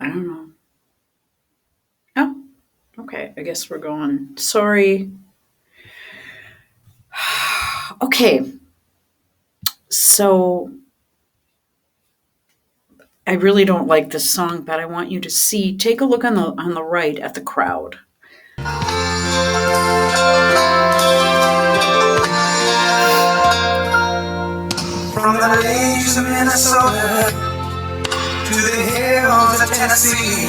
I don't know. Oh, okay. I guess we're going. Sorry. Okay. So I really don't like this song, but I want you to see. Take a look on the right at the crowd. From the lakes of Minnesota to the hills of Tennessee.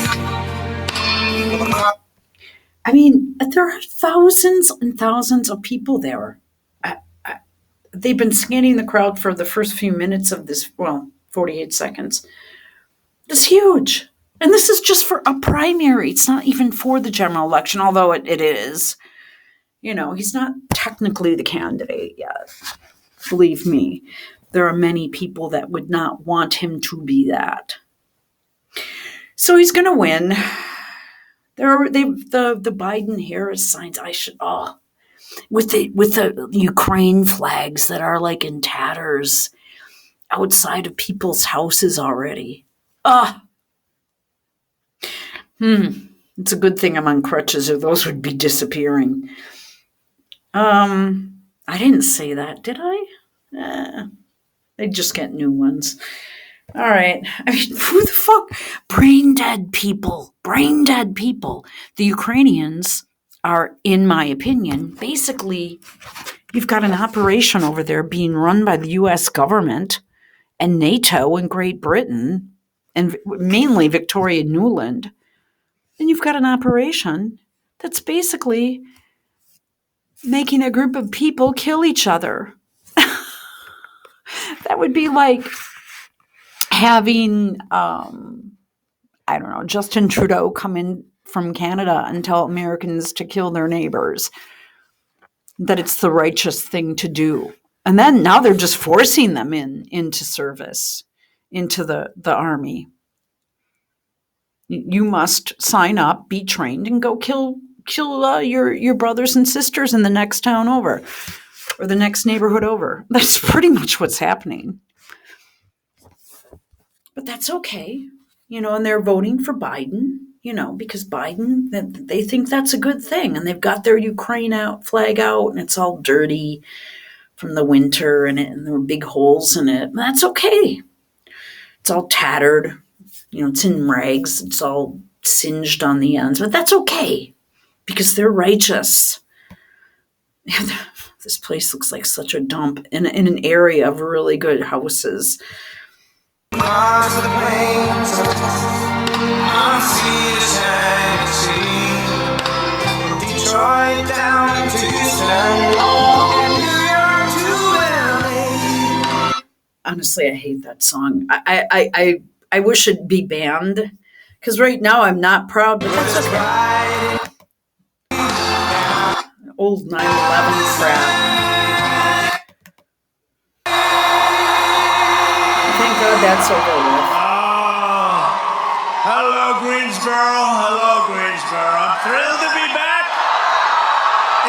I mean, there are thousands and thousands of people there. They've been scanning the crowd for the first few minutes of this, well, 48 seconds. It's huge. And this is just for a primary. It's not even for the general election, although it is. You know, he's not technically the candidate yet. Believe me, there are many people that would not want him to be that. So he's going to win. The Biden Harris signs. I should with the Ukraine flags that are like in tatters outside of people's houses already. It's a good thing I'm on crutches, or those would be disappearing. I didn't say that, did I? They just get new ones. All right. I mean, who the fuck? Brain dead people. Brain dead people. The Ukrainians are, in my opinion, basically, you've got an operation over there being run by the U.S. government and NATO and Great Britain, and mainly Victoria Nuland. And you've got an operation that's basically making a group of people kill each other. That would be like having, I don't know, Justin Trudeau come in from Canada and tell Americans to kill their neighbors, that it's the righteous thing to do. And then now they're just forcing them into service, into the army. You must sign up, be trained, and go kill your brothers and sisters in the next town over, or the next neighborhood over. That's pretty much what's happening. But that's okay, and they're voting for Biden, because Biden, they think that's a good thing. And they've got their Ukraine flag out, and it's all dirty from the winter, and there are big holes in it. And that's okay. It's all tattered. It's in rags. It's all singed on the ends. But that's okay, because they're righteous. This place looks like such a dump in an area of really good houses. Across the plains, on Detroit down to Houston, and New York to LA. Honestly, I hate that song. I wish it'd be banned, because right now I'm not proud, but that's okay. Old 9/11 crap. Thank God that's over with. Hello, Greensboro. Hello, Greensboro. I'm thrilled to be back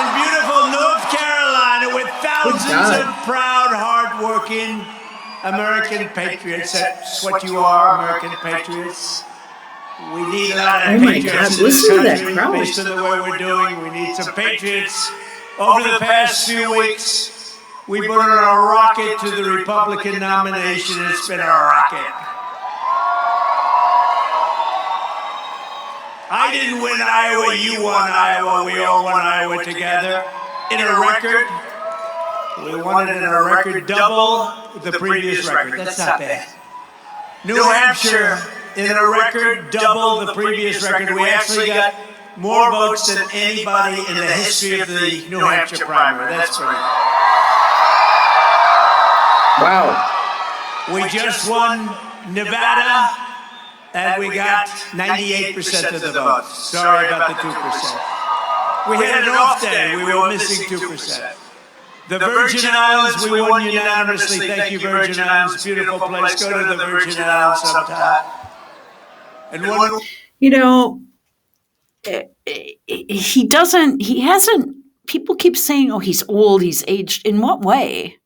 in beautiful North Carolina with thousands of proud, hardworking American patriots. That's what you are, American patriots. We need a lot of patriots in this country based on the way we're doing. We need some patriots. Over the past few weeks, we put on a rocket to the Republican nomination. It's been a rocket. I didn't win Iowa, you won Iowa, we all won Iowa together in a record. We won it in a record double the previous record. That's not bad. New Hampshire in a record double the previous record. We actually got more votes than anybody in the history of the New Hampshire primary. That's pretty good. Wow. We just won Nevada, and we got 98% of the votes. Sorry about the 2%. We had an off day. We were missing 2%. The Virgin Islands, we won unanimously. Thank you, Virgin Islands. Beautiful place. Go to the Virgin Islands sometime. And one, he hasn't, people keep saying, oh, he's old, he's aged. In what way?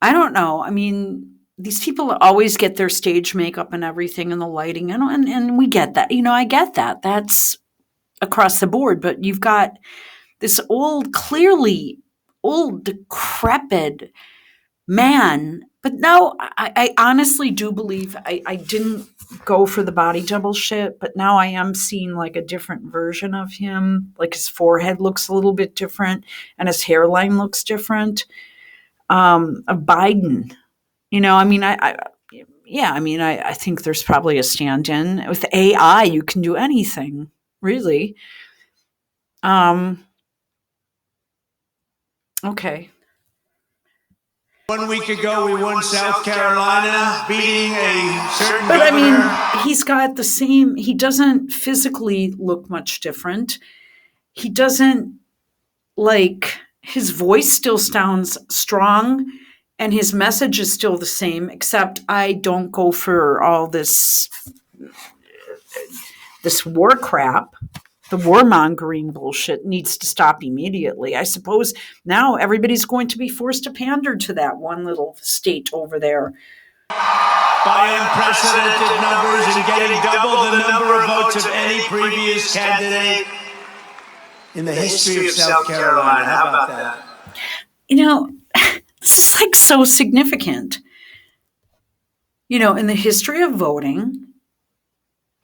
I don't know. I mean, these people always get their stage makeup and everything and the lighting, and we get that. I get that. That's across the board. But you've got this clearly old, decrepit man. But now I honestly do believe I didn't go for the body double shit, but now I am seeing like a different version of him. Like his forehead looks a little bit different and his hairline looks different. Of Biden. I think there's probably a stand-in. With AI, you can do anything, really. Okay. 1 week ago, we won South Carolina, beating a certain But governor. he's got the same, he doesn't physically look much different. He doesn't, his voice still sounds strong and his message is still the same, except I don't go for all this war crap. The warmongering bullshit needs to stop immediately. I suppose now everybody's going to be forced to pander to that one little state over there. By unprecedented numbers and getting double the number of votes of any previous candidate in the history of South Carolina. How about that? This is so significant. In the history of voting,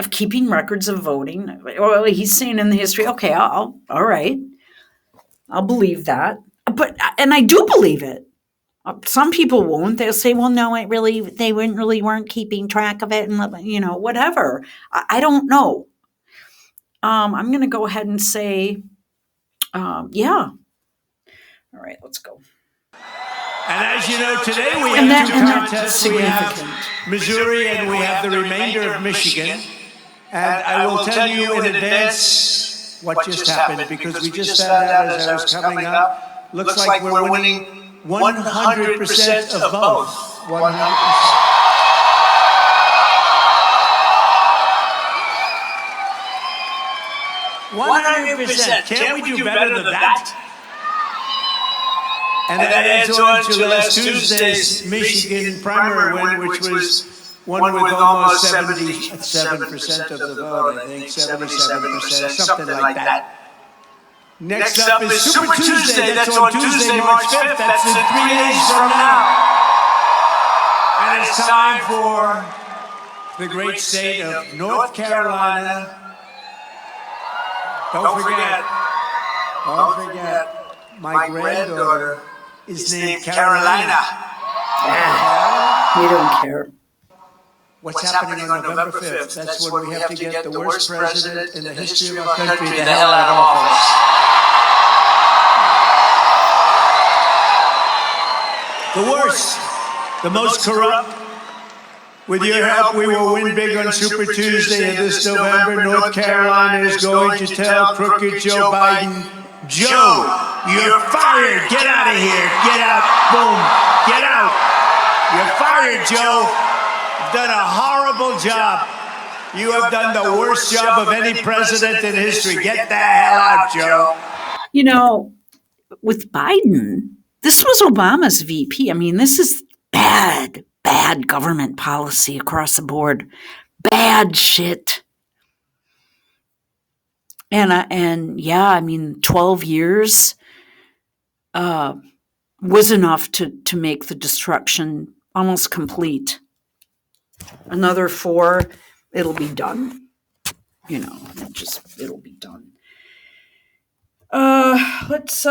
of keeping records of voting, well, he's saying in the history, okay, all right. I'll believe that. And I do believe it. Some people won't. They'll say, well, no, they weren't keeping track of it and, whatever. I don't know. I'm going to go ahead and say, yeah. All right, let's go. And as you know, today we have two contests. We have Missouri and we have the remainder of Michigan. And I will tell you in advance what just happened, because we just found out as I was coming up, looks like we're winning 100% of both. 100%. Can't we do better than that? And that adds on to last Tuesday's Michigan primary win, which was one with almost 77% of the vote, I think, 77%, something like that. Next up is Super Tuesday. That's on Tuesday, March 5th. That's in 3 days from now. And it's time for the great state of North Carolina. Don't forget, my granddaughter is named Carolina. Yeah, we don't care. What's happening on November 5th? That's when we have to get the worst president in the history of our country the hell out of office. The worst, the most corrupt. With your help, we will win big on Super Tuesday, and this November, North Carolina is going to tell crooked Joe Biden, Joe, you're fired. Get out of here. Get out. Boom. Get out. You're fired, Joe. You've done a horrible job. You have done the worst job of any president in history. Get the hell out, Joe. With Biden, this was Obama's VP. This is bad government policy across the board. Bad shit. And 12 years was enough to make the destruction almost complete. Another 4, it'll be done. It'll be done. Let's